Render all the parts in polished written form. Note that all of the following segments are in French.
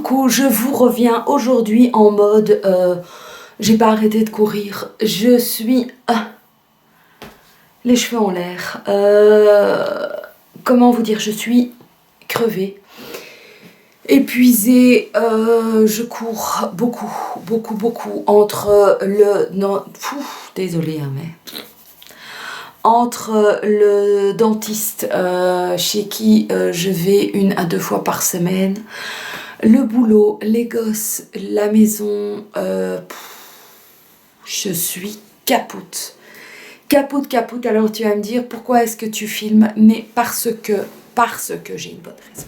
coucou, je vous reviens aujourd'hui en mode j'ai pas arrêté de courir, je suis les cheveux en l'air, comment vous dire, je suis crevée, épuisée, je cours beaucoup entre le non, désolée hein, mais entre le dentiste chez qui je vais 1 à 2 fois par semaine, le boulot, les gosses, la maison, je suis capote. Capote. Alors tu vas me dire, pourquoi est-ce que tu filmes? Mais parce que j'ai une bonne raison.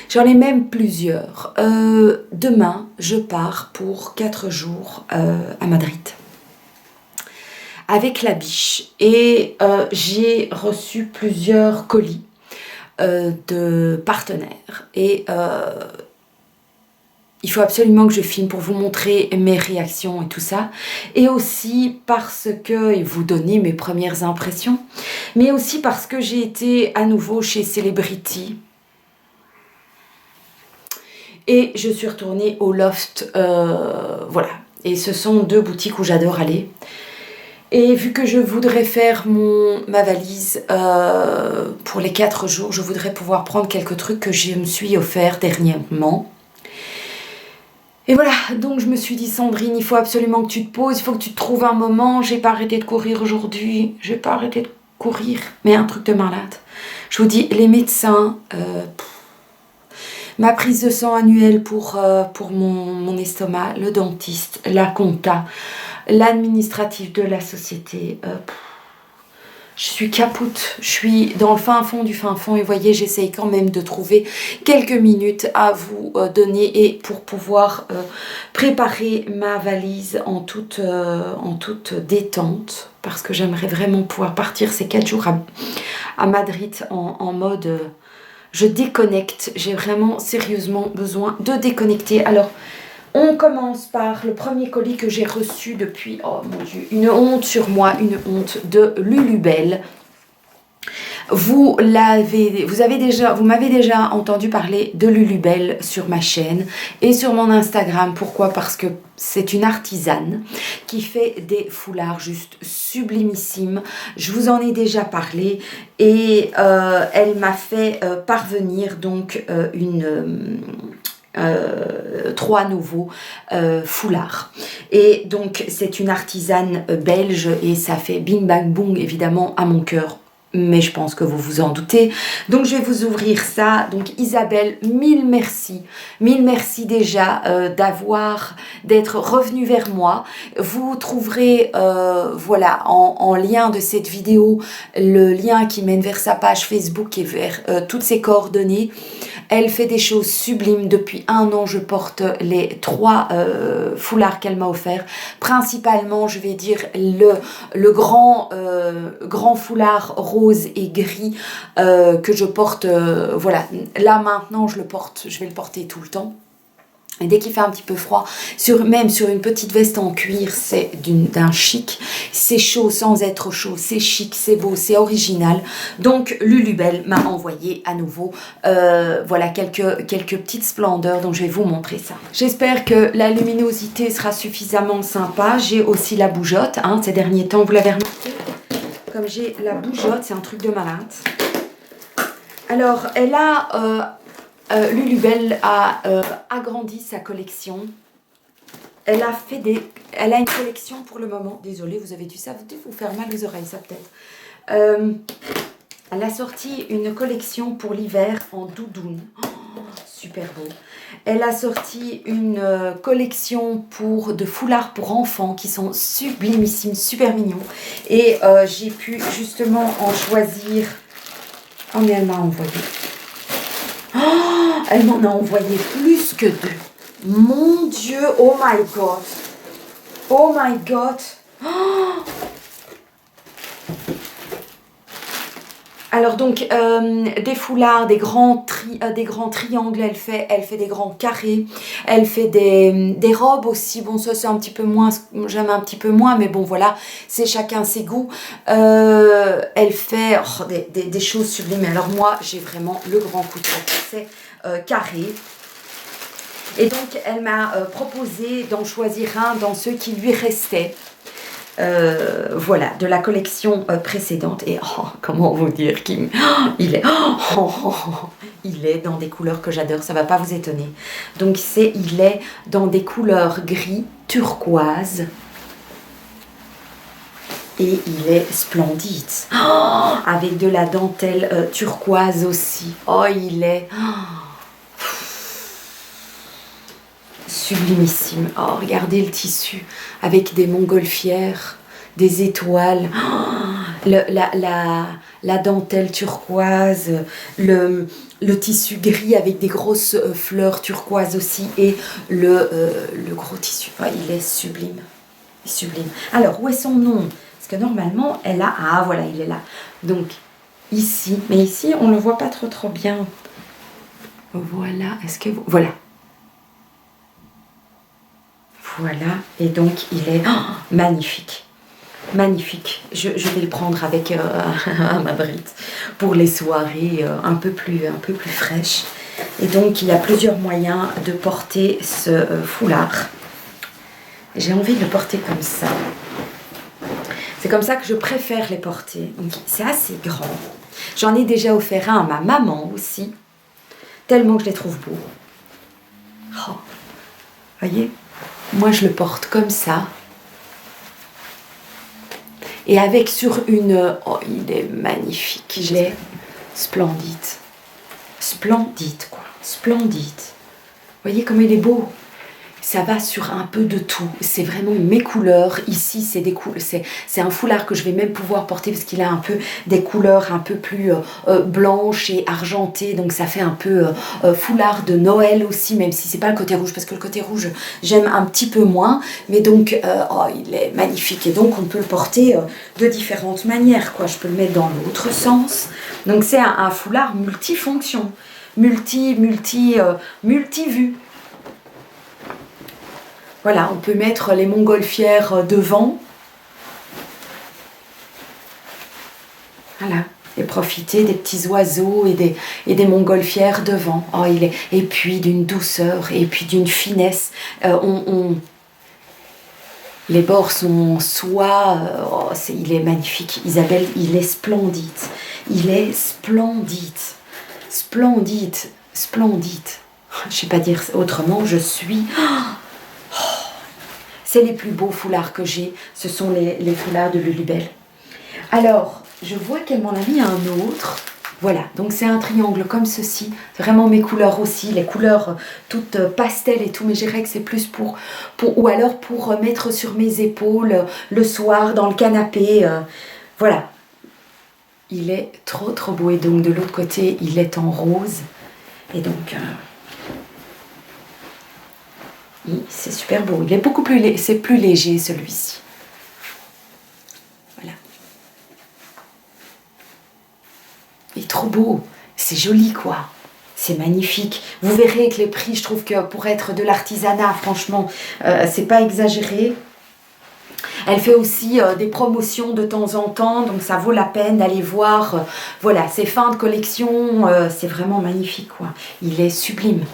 J'en ai même plusieurs. Demain, je pars pour 4 jours à Madrid avec la biche et j'ai reçu plusieurs colis de partenaires et il faut absolument que je filme pour vous montrer mes réactions et tout ça, et aussi parce que, et vous donner mes premières impressions, mais aussi parce que j'ai été à nouveau chez Celebrity et je suis retournée au Loft, voilà, et ce sont 2 boutiques où j'adore aller. Et vu que je voudrais faire ma valise pour les 4 jours, je voudrais pouvoir prendre quelques trucs que je me suis offert dernièrement. Et voilà, donc je me suis dit, Sandrine, il faut absolument que tu te poses, il faut que tu te trouves un moment. J'ai pas arrêté de courir aujourd'hui, j'ai pas arrêté de courir, mais un truc de malade. Je vous dis, les médecins, ma prise de sang annuelle pour mon estomac, le dentiste, la compta, l'administratif de la société, je suis capote, je suis dans le fin fond du fin fond et vous voyez, j'essaye quand même de trouver quelques minutes à vous donner et pour pouvoir préparer ma valise en toute détente, parce que j'aimerais vraiment pouvoir partir ces 4 jours à Madrid en mode je déconnecte. J'ai vraiment sérieusement besoin de déconnecter. Alors on commence par le premier colis que j'ai reçu depuis, oh mon Dieu, une honte sur moi, une honte de Lulubelle. Vous m'avez déjà entendu parler de Lulubelle sur ma chaîne et sur mon Instagram. Pourquoi? Parce que c'est une artisane qui fait des foulards juste sublimissimes. Je vous en ai déjà parlé et elle m'a fait parvenir donc 3 nouveaux foulards. Et donc c'est une artisane belge et ça fait bing bang boom évidemment à mon cœur. Mais je pense que vous vous en doutez. Donc je vais vous ouvrir ça. Donc Isabelle, mille merci déjà d'être revenue vers moi. Vous trouverez voilà en lien de cette vidéo le lien qui mène vers sa page Facebook et vers toutes ses coordonnées. Elle fait des choses sublimes. Depuis 1 an, je porte les 3 foulards qu'elle m'a offert. Principalement, je vais dire le grand foulard rose et gris que je porte. Voilà, là maintenant, je vais le porter tout le temps. Et dès qu'il fait un petit peu froid, même sur une petite veste en cuir, c'est d'un chic. C'est chaud sans être chaud, c'est chic, c'est beau, c'est original. Donc Lulubelle m'a envoyé à nouveau voilà quelques petites splendeurs, donc je vais vous montrer ça. J'espère que la luminosité sera suffisamment sympa. J'ai aussi la bougeotte, hein, ces derniers temps, vous l'avez remarqué. Comme j'ai la bougeotte, c'est un truc de malade. Alors, elle a... Lulubelle a agrandi sa collection. Elle a une collection pour le moment. Désolée, vous avez dû vous faire mal aux oreilles, ça peut-être. Elle a sorti une collection pour l'hiver en doudoune. Oh, super beau. Elle a sorti une collection de foulards pour enfants qui sont sublimissimes, super mignons. Et j'ai pu justement en choisir. Oh, mais elle m'a envoyé. Oh, elle m'en a envoyé plus que 2. Mon Dieu, oh my God. Oh my God. Oh. Alors donc, des foulards, des grands triangles, elle fait des grands carrés, elle fait des robes aussi. Bon, ça c'est un petit peu moins, j'aime un petit peu moins, mais bon voilà, c'est chacun ses goûts. Elle fait des choses sublimes. Alors moi, j'ai vraiment le grand coup de cœur, c'est carré. Et donc, elle m'a proposé d'en choisir un dans ceux qui lui restaient. Voilà, de la collection précédente. Et oh, comment vous dire qu'il il est, il est dans des couleurs que j'adore, ça va pas vous étonner. Donc, il est dans des couleurs gris turquoise. Et il est splendide. Oh, avec de la dentelle turquoise aussi. Oh, il est sublimissime. Oh, regardez le tissu avec des montgolfières, des étoiles. Oh, la dentelle turquoise, le tissu gris avec des grosses fleurs turquoises aussi et le gros tissu. Oh, il est sublime. Sublime. Alors, où est son nom? Parce que normalement, elle a... Ah, voilà, il est là. Donc, ici. Mais ici, on ne le voit pas trop bien. Voilà. Est-ce que vous... Voilà. Voilà. Et donc, il est magnifique. Magnifique. Je vais le prendre avec ma bride pour les soirées un peu plus fraîches. Et donc, il y a plusieurs moyens de porter ce foulard. J'ai envie de le porter comme ça. C'est comme ça que je préfère les porter. C'est assez grand. J'en ai déjà offert un à ma maman aussi. Tellement que je les trouve beaux. Oh, voyez, moi je le porte comme ça. Et avec sur une... Oh, il est magnifique. Il est splendide. Splendide, quoi. Splendide. Voyez comme il est beau. Ça va sur un peu de tout. C'est vraiment mes couleurs. Ici, c'est un foulard que je vais même pouvoir porter parce qu'il a un peu des couleurs un peu plus blanches et argentées. Donc, ça fait un peu foulard de Noël aussi, même si c'est pas le côté rouge. Parce que le côté rouge, j'aime un petit peu moins. Mais donc, oh, il est magnifique. Et donc, on peut le porter de différentes manières, quoi. Je peux le mettre dans l'autre sens. Donc, c'est un foulard multifonction. Multi-vue. Voilà, on peut mettre les montgolfières devant. Voilà, et profiter des petits oiseaux et des montgolfières devant. Oh, et puis d'une douceur, et puis d'une finesse. Les bords sont en soie. Oh, il est magnifique. Isabelle, il est splendide. Il est splendide. Splendide. Splendide. Je ne sais pas dire autrement, je suis... C'est les plus beaux foulards que j'ai. Ce sont les foulards de Lulubelle. Alors, je vois qu'elle m'en a mis un autre. Voilà, donc c'est un triangle comme ceci. Vraiment mes couleurs aussi, les couleurs toutes pastel et tout. Mais je dirais que c'est plus ou alors pour mettre sur mes épaules le soir dans le canapé. Voilà. Il est trop beau. Et donc de l'autre côté, il est en rose. Et donc... c'est super beau. Il est beaucoup plus, c'est plus léger celui-ci. Voilà. Il est trop beau. C'est joli quoi. C'est magnifique. Vous verrez que les prix, je trouve que pour être de l'artisanat, franchement, c'est pas exagéré. Elle fait aussi des promotions de temps en temps, donc ça vaut la peine d'aller voir. Voilà, ses fins de collection, c'est vraiment magnifique quoi. Il est sublime.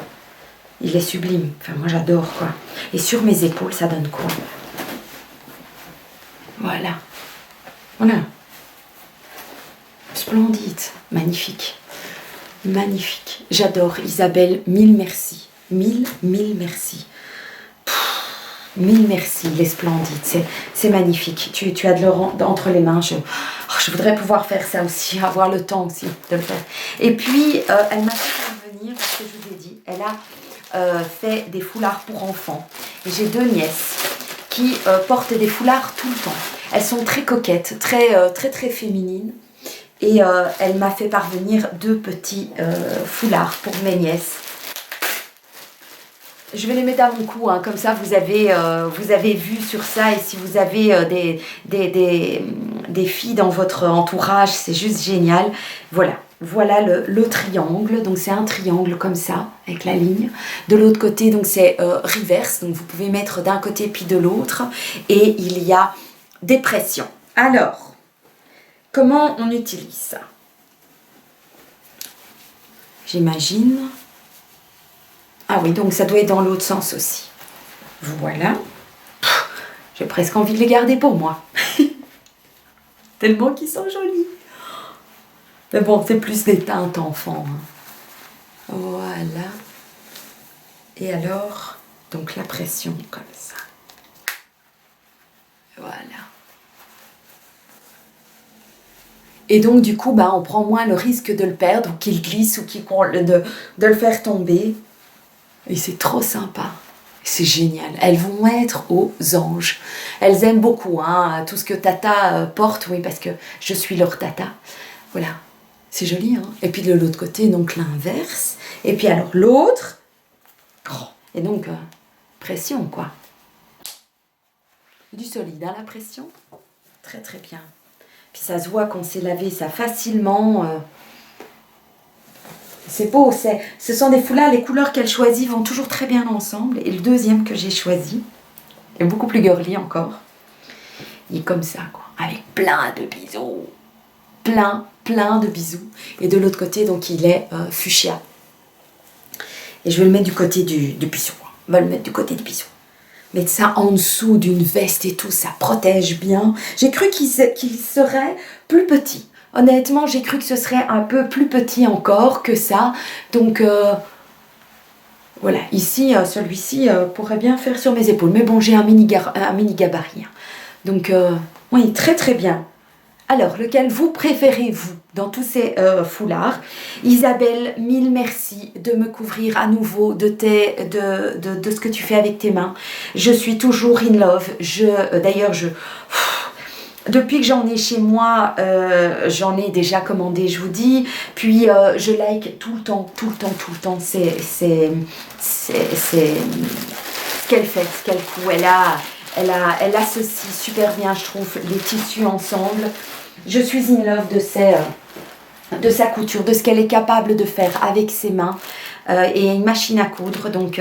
Il est sublime. Enfin, moi, j'adore, quoi. Et sur mes épaules, ça donne quoi? Voilà. Voilà. Splendide. Magnifique. Magnifique. J'adore. Isabelle, mille merci. Mille merci. Mille merci. Il est splendide. C'est magnifique. Tu as de l'or entre les mains. Je voudrais pouvoir faire ça aussi. Avoir le temps aussi de le faire. Et puis, elle m'a fait parvenir, parce que je vous ai dit, elle a... fait des foulards pour enfants. Et j'ai deux nièces qui portent des foulards tout le temps. Elles sont très coquettes, très féminines. Et elle m'a fait parvenir deux petits foulards pour mes nièces. Je vais les mettre à mon cou, hein, comme ça vous avez vu sur ça. Et si vous avez des filles dans votre entourage, c'est juste génial. Voilà. Voilà le triangle, donc c'est un triangle comme ça, avec la ligne. De l'autre côté, donc c'est reverse, donc vous pouvez mettre d'un côté puis de l'autre. Et il y a des pressions. Alors, comment on utilise ça? J'imagine Ah oui, donc ça doit être dans l'autre sens aussi. Voilà. J'ai presque envie de les garder pour moi. Tellement qu'ils sont jolis. Mais bon, c'est plus des teintes enfants. Hein. Voilà. Et alors, donc la pression comme ça. Voilà. Et donc du coup, bah, on prend moins le risque de le perdre, ou qu'il glisse, ou de le faire tomber. Et c'est trop sympa. C'est génial. Elles vont être aux anges. Elles aiment beaucoup hein, tout ce que Tata porte, oui, parce que je suis leur Tata. Voilà. C'est joli, hein. Et puis de l'autre côté, donc l'inverse. Et puis alors l'autre. Oh. Et donc, pression, quoi. Du solide, hein, la pression. Très, très bien. Puis ça se voit qu'on s'est lavé ça facilement. C'est beau. Ce sont des foulards, les couleurs qu'elle choisit vont toujours très bien ensemble. Et le deuxième que j'ai choisi est beaucoup plus girly encore. Il est comme ça, quoi. Avec plein de bisous. Plein de bisous. Et de l'autre côté, donc, il est fuchsia. Et je vais le mettre du côté du bisou. On va le mettre du côté du bisou. Mettre ça en dessous d'une veste et tout, ça protège bien. J'ai cru qu'il serait plus petit. Honnêtement, j'ai cru que ce serait un peu plus petit encore que ça. Donc, voilà. Ici, celui-ci pourrait bien faire sur mes épaules. Mais bon, j'ai un mini gabarit. Hein. Donc, oui, très très bien. Alors, lequel vous préférez, vous, dans tous ces foulards? Isabelle, mille merci de me couvrir à nouveau de ce que tu fais avec tes mains. Je suis toujours in love. D'ailleurs, depuis que j'en ai chez moi, j'en ai déjà commandé, je vous dis. Puis, je like tout le temps. C'est ce qu'elle fait, ce qu'elle coud. Elle associe super bien, je trouve, les tissus ensemble. Je suis in love de sa couture, de ce qu'elle est capable de faire avec ses mains et une machine à coudre. Donc,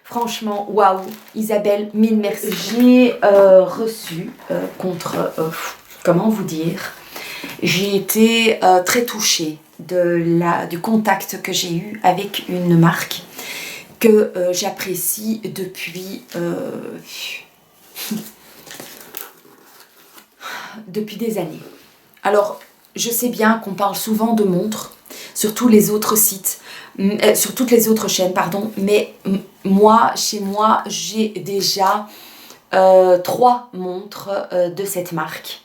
franchement, waouh, Isabelle, mille merci. J'ai reçu comment vous dire, j'ai été très touchée du contact que j'ai eu avec une marque que j'apprécie depuis... depuis des années. Alors, je sais bien qu'on parle souvent de montres sur tous les autres sites, sur toutes les autres chaînes, pardon, mais moi, chez moi, j'ai déjà 3 montres de cette marque.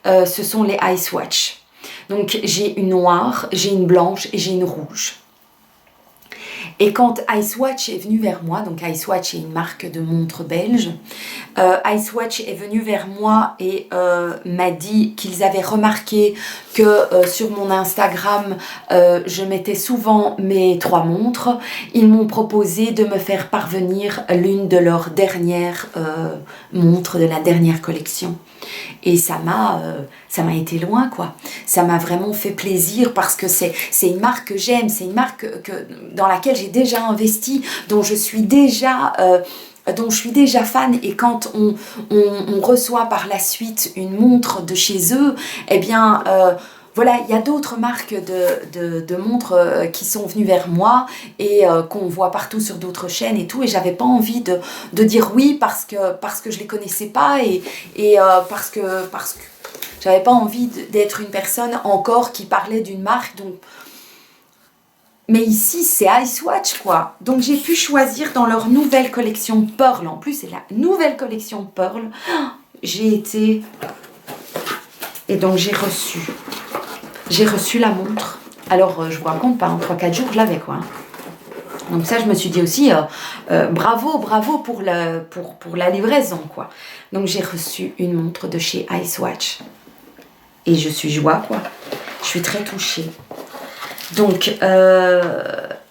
Ce sont les Ice Watch. Donc, j'ai une noire, j'ai une blanche et j'ai une rouge. Et quand Ice Watch est venu vers moi, donc Ice Watch est une marque de montres belge, Ice Watch est venu vers moi et m'a dit qu'ils avaient remarqué que sur mon Instagram, je mettais souvent mes 3 montres. Ils m'ont proposé de me faire parvenir l'une de leurs dernières montres de la dernière collection. Et ça m'a été loin, quoi. Ça m'a vraiment fait plaisir parce que c'est une marque que j'aime, c'est une marque dans laquelle j'ai déjà investi, dont je suis déjà fan. Et quand on reçoit par la suite une montre de chez eux, eh bien... voilà, il y a d'autres marques de montres qui sont venues vers moi et qu'on voit partout sur d'autres chaînes et tout. Et j'avais pas envie de dire oui parce que je les connaissais pas et parce que j'avais pas envie d'être une personne encore qui parlait d'une marque. Donc, mais ici, c'est Ice Watch, quoi. Donc, j'ai pu choisir dans leur nouvelle collection Pearl. En plus, c'est la nouvelle collection Pearl. J'ai été... Et donc, j'ai reçu la montre. Alors, je vous raconte pas, en 3-4 jours, je l'avais, quoi. Donc ça, je me suis dit aussi, bravo pour la livraison, quoi. Donc, j'ai reçu une montre de chez Ice Watch. Et je suis joie, quoi. Je suis très touchée. Donc,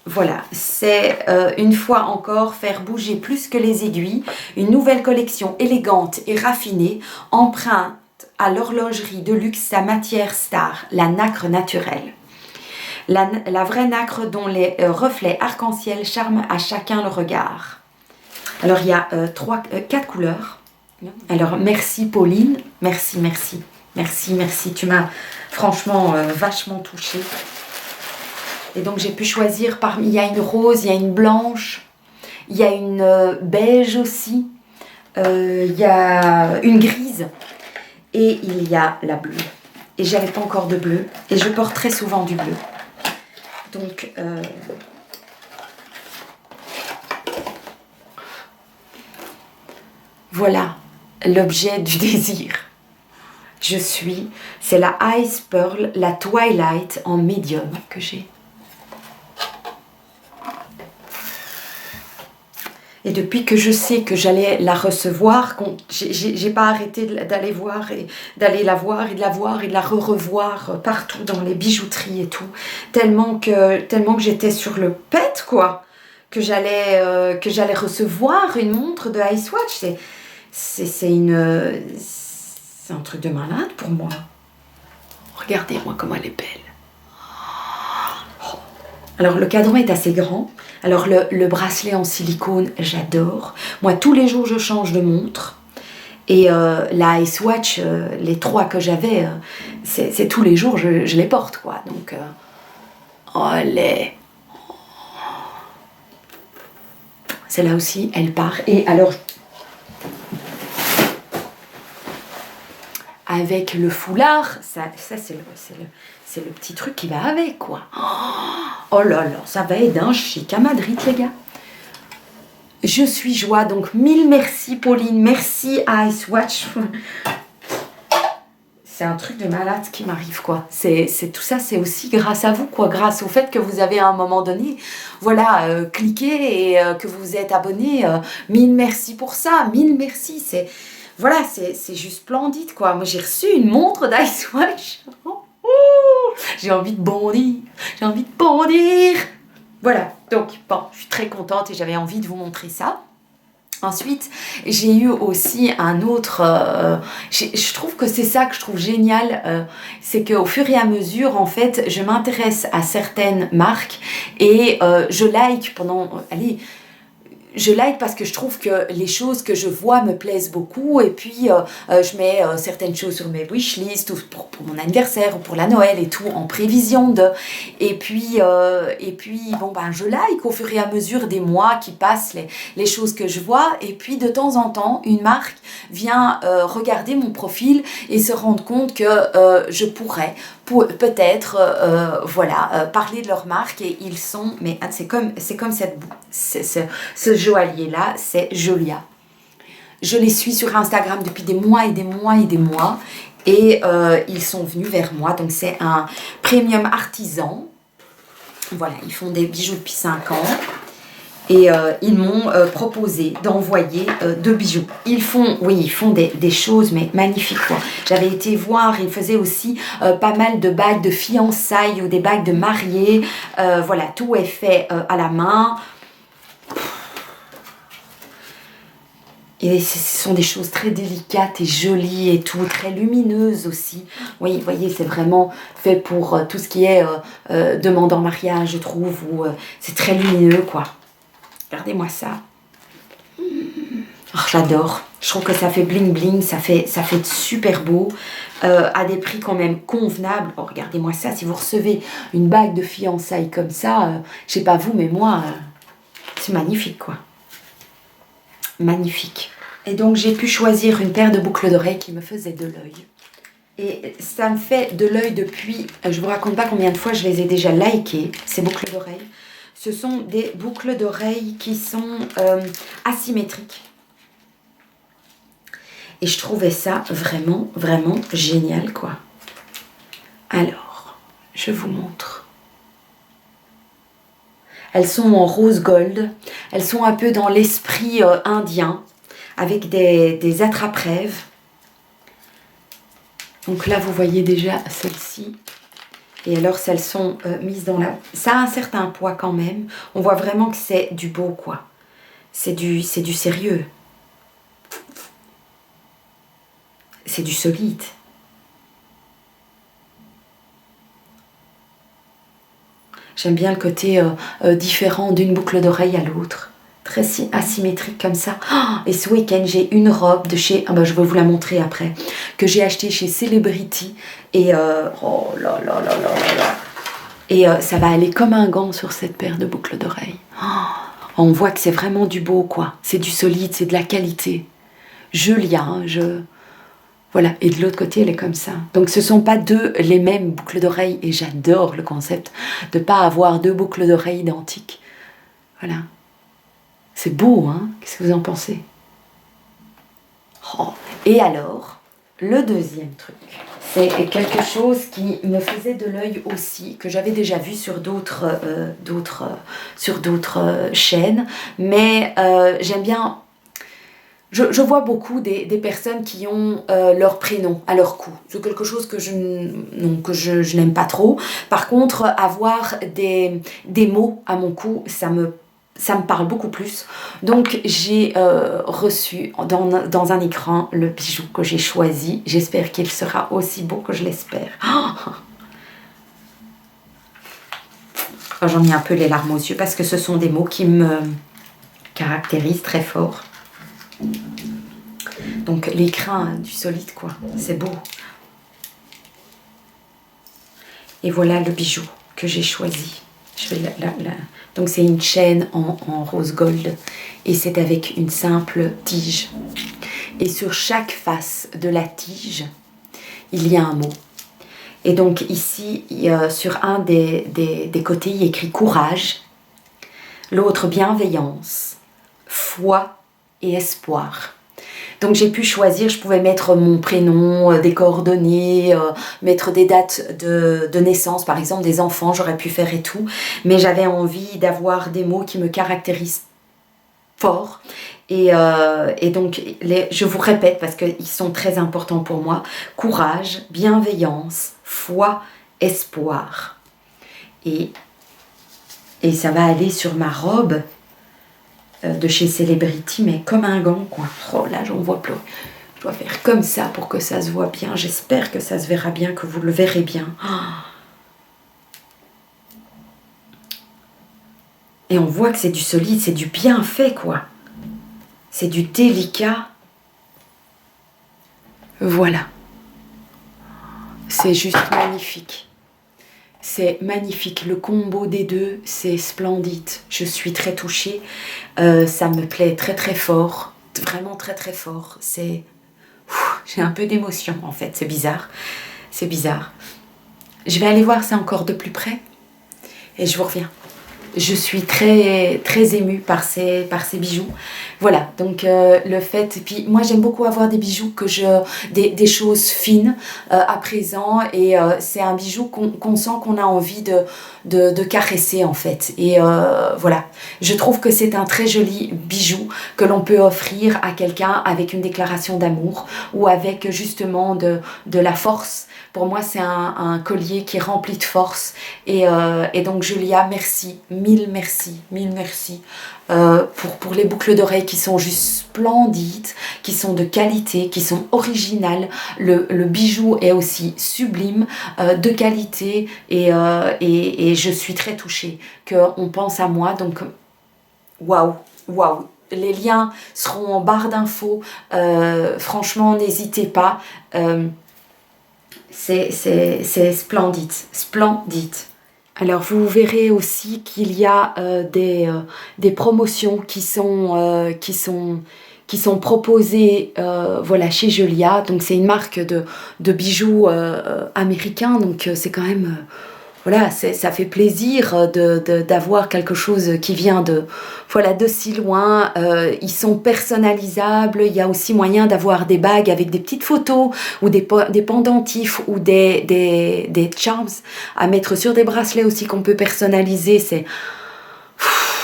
voilà. C'est, une fois encore, faire bouger plus que les aiguilles. Une nouvelle collection élégante et raffinée, empreinte à l'horlogerie de luxe sa matière star, la nacre naturelle. La vraie nacre dont les reflets arc-en-ciel charment à chacun le regard. Alors, il y a 4 couleurs. Alors, merci Pauline. Merci. Tu m'as franchement vachement touchée. Et donc, j'ai pu choisir parmi... Il y a une rose, il y a une blanche. Il y a une beige aussi. Il y a une grise. Et il y a la bleue. Et j'avais pas encore de bleu. Et je porte très souvent du bleu. Donc, voilà l'objet du désir. C'est la Ice Pearl, la Twilight en médium que j'ai. Et depuis que je sais que j'allais la recevoir, j'ai pas arrêté d'aller voir et d'aller la voir et de la voir et de la revoir partout dans les bijouteries et tout. Tellement que j'étais sur le pet, quoi. Que j'allais recevoir une montre de Ice Watch. C'est un truc de malade pour moi. Regardez-moi comment elle est belle. Alors le cadran est assez grand. Alors le bracelet en silicone, j'adore. Moi, tous les jours, je change de montre. Et la Ice Watch, les 3 que j'avais, c'est tous les jours, je les porte, quoi. Donc, celle-là aussi, elle part. Et alors, avec le foulard, ça c'est le petit truc qui va avec, quoi. Oh là là, ça va être d'un chic à Madrid, les gars. Je suis joie, donc 1000 merci Pauline, merci Ice Watch. C'est un truc de malade qui m'arrive, quoi. C'est tout ça, c'est aussi grâce à vous, quoi. Grâce au fait que vous avez à un moment donné, voilà, cliqué et que vous vous êtes abonné. 1000 merci pour ça, 1000 merci. Voilà, c'est juste splendide, quoi. Moi, j'ai reçu une montre d'Ice Watch. J'ai envie de bondir. J'ai envie de bondir. Voilà, donc, bon, je suis très contente et j'avais envie de vous montrer ça. Ensuite, j'ai eu aussi un autre... je trouve que c'est ça que je trouve génial. C'est qu'au fur et à mesure, en fait, je m'intéresse à certaines marques et je like pendant... allez, je like parce que je trouve que les choses que je vois me plaisent beaucoup et puis je mets certaines choses sur mes wishlists pour mon anniversaire ou pour la Noël et tout en prévision de... Et puis bon, ben, je like au fur et à mesure des mois qui passent les choses que je vois et puis de temps en temps, une marque vient regarder mon profil et se rendre compte que je pourrais peut-être parler de leur marque et ils sont, mais c'est comme ce joaillier là, c'est Jolia. Je les suis sur Instagram depuis des mois et des mois et des mois et ils sont venus vers moi, donc c'est un premium artisan. Voilà, ils font des bijoux depuis 5 ans. Et ils m'ont proposé d'envoyer 2 bijoux. Ils font des choses mais magnifiques, quoi. J'avais été voir, ils faisaient aussi pas mal de bagues de fiançailles ou des bagues de mariée. Voilà, tout est fait à la main. Et ce sont des choses très délicates et jolies et tout, très lumineuses aussi. Oui, vous voyez, c'est vraiment fait pour tout ce qui est demande en mariage, je trouve. C'est très lumineux, quoi. Regardez-moi ça. Oh, j'adore. Je trouve que ça fait bling bling, ça fait super beau, à des prix quand même convenables. Oh, regardez-moi ça, si vous recevez une bague de fiançailles comme ça, je sais pas vous, mais moi, c'est magnifique, quoi. Magnifique. Et donc, j'ai pu choisir une paire de boucles d'oreilles qui me faisait de l'œil. Et ça me fait de l'œil depuis, je vous raconte pas combien de fois je les ai déjà likées, ces boucles d'oreilles. Ce sont des boucles d'oreilles qui sont asymétriques. Et je trouvais ça vraiment, vraiment génial, quoi. Alors, je vous montre. Elles sont en rose gold. Elles sont un peu dans l'esprit indien, avec des attrape-rêves. Donc là, vous voyez déjà celle-ci. Et alors, celles sont mises dans la... Ça a un certain poids quand même. On voit vraiment que c'est du beau, quoi. C'est du sérieux. C'est du solide. J'aime bien le côté différent d'une boucle d'oreille à l'autre. Très asymétrique comme ça. Oh, et ce week-end, j'ai une robe de chez... Ah ben, je vais vous la montrer après. Que j'ai achetée chez Celebrity. Et... oh là là là là là là. Et ça va aller comme un gant sur cette paire de boucles d'oreilles. Oh, On voit que c'est vraiment du beau, quoi. C'est du solide, c'est de la qualité. Julia, hein, voilà. Et de l'autre côté, elle est comme ça. Donc, ce ne sont pas les mêmes boucles d'oreilles. Et j'adore le concept de ne pas avoir 2 boucles d'oreilles identiques. Voilà. C'est beau, hein? Qu'est-ce que vous en pensez? Oh. Et alors, le deuxième truc, c'est quelque chose qui me faisait de l'œil aussi, que j'avais déjà vu sur d'autres chaînes, mais j'aime bien. Je vois beaucoup des personnes qui ont leur prénom à leur cou. C'est quelque chose que je n'aime pas trop. Par contre, avoir des mots à mon cou, ça me parle beaucoup plus. Donc j'ai reçu dans un écran le bijou que j'ai choisi. J'espère qu'il sera aussi beau que je l'espère. Oh, j'en ai un peu les larmes aux yeux parce que ce sont des mots qui me caractérisent très fort. Donc l'écrin du solide, quoi. C'est beau. Et voilà le bijou que j'ai choisi. Je vais Donc c'est une chaîne en rose gold et c'est avec une simple tige. Et sur chaque face de la tige, il y a un mot. Et donc ici, sur un des côtés, il y a écrit courage, l'autre bienveillance, foi et espoir. Donc j'ai pu choisir, je pouvais mettre mon prénom, des coordonnées, mettre des dates de naissance, par exemple des enfants, j'aurais pu faire et tout. Mais j'avais envie d'avoir des mots qui me caractérisent fort. Et donc, je vous répète parce qu'ils sont très importants pour moi. Courage, bienveillance, foi, espoir. Et ça va aller sur ma robe de chez Celebrity, mais comme un gant, quoi. Oh là, j'en vois plus. Je dois faire comme ça pour que ça se voit bien. J'espère que ça se verra bien, que vous le verrez bien. Oh. Et on voit que c'est du solide, c'est du bien fait, quoi. C'est du délicat. Voilà. C'est juste magnifique. C'est magnifique. Le combo des deux, c'est splendide. Je suis très touchée. Ça me plaît très très fort. Vraiment très très fort. J'ai un peu d'émotion en fait. C'est bizarre. C'est bizarre. Je vais aller voir ça encore de plus près. Et je vous reviens. Je suis très très émue par ces bijoux. Voilà, donc le fait, et puis moi j'aime beaucoup avoir des bijoux des choses fines à présent, et c'est un bijou qu'on sent qu'on a envie de caresser en fait. Et voilà, je trouve que c'est un très joli bijou que l'on peut offrir à quelqu'un avec une déclaration d'amour ou avec justement de la force. Pour moi, c'est un collier qui est rempli de force. Et donc, Julia, merci, mille merci pour les boucles d'oreilles qui sont juste splendides, qui sont de qualité, qui sont originales. Le bijou est aussi sublime, de qualité. Et je suis très touchée qu'on pense à moi. Donc, waouh. Les liens seront en barre d'infos. Franchement, n'hésitez pas. C'est splendide. Alors vous verrez aussi qu'il y a des promotions qui sont proposées voilà, chez Julia. Donc c'est une marque de bijoux américains, donc c'est quand même voilà, ça fait plaisir d'avoir quelque chose qui vient de si loin. Ils sont personnalisables. Il y a aussi moyen d'avoir des bagues avec des petites photos ou des pendentifs ou des charms à mettre sur des bracelets aussi qu'on peut personnaliser.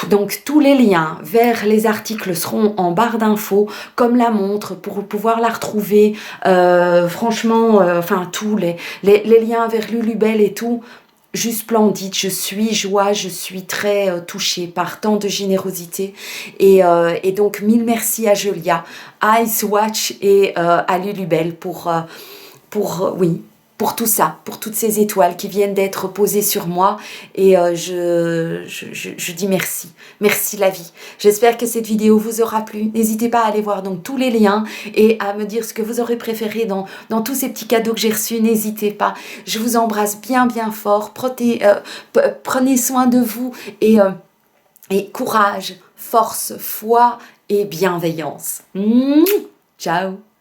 Donc tous les liens vers les articles seront en barre d'infos, comme la montre, pour pouvoir la retrouver. Franchement, enfin tous les liens vers Lulubelle et tout. Juste splendide, je suis très touchée par tant de générosité et donc mille merci à Julia, à Ice Watch et à Lulubelle pour tout ça, pour toutes ces étoiles qui viennent d'être posées sur moi, et je dis merci. Merci la vie. J'espère que cette vidéo vous aura plu. N'hésitez pas à aller voir donc tous les liens et à me dire ce que vous aurez préféré dans tous ces petits cadeaux que j'ai reçus. N'hésitez pas. Je vous embrasse bien fort. Prenez soin de vous et courage, force, foi et bienveillance. Ciao.